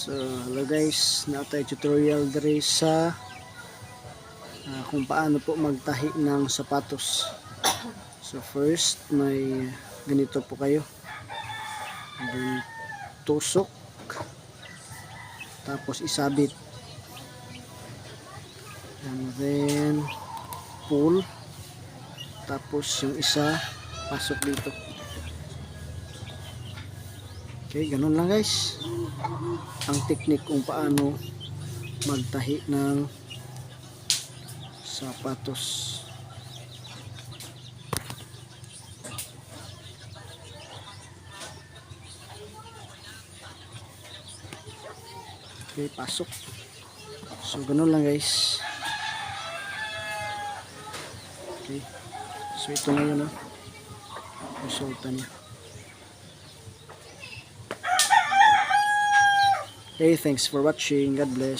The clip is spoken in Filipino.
So, hello guys, natay tutorial diri sa kung paano po magtahi ng sapatos. So first, may ganito po kayo. Then tusok, tapos isabit, and then pull, tapos yung isa pasok dito. Okay, ganun lang guys ang technique kung paano magtahi ng sapatos. Okay, pasok. So ganun lang guys. Okay, so ito na yun, resulta niya. Okay, thanks for watching. God bless.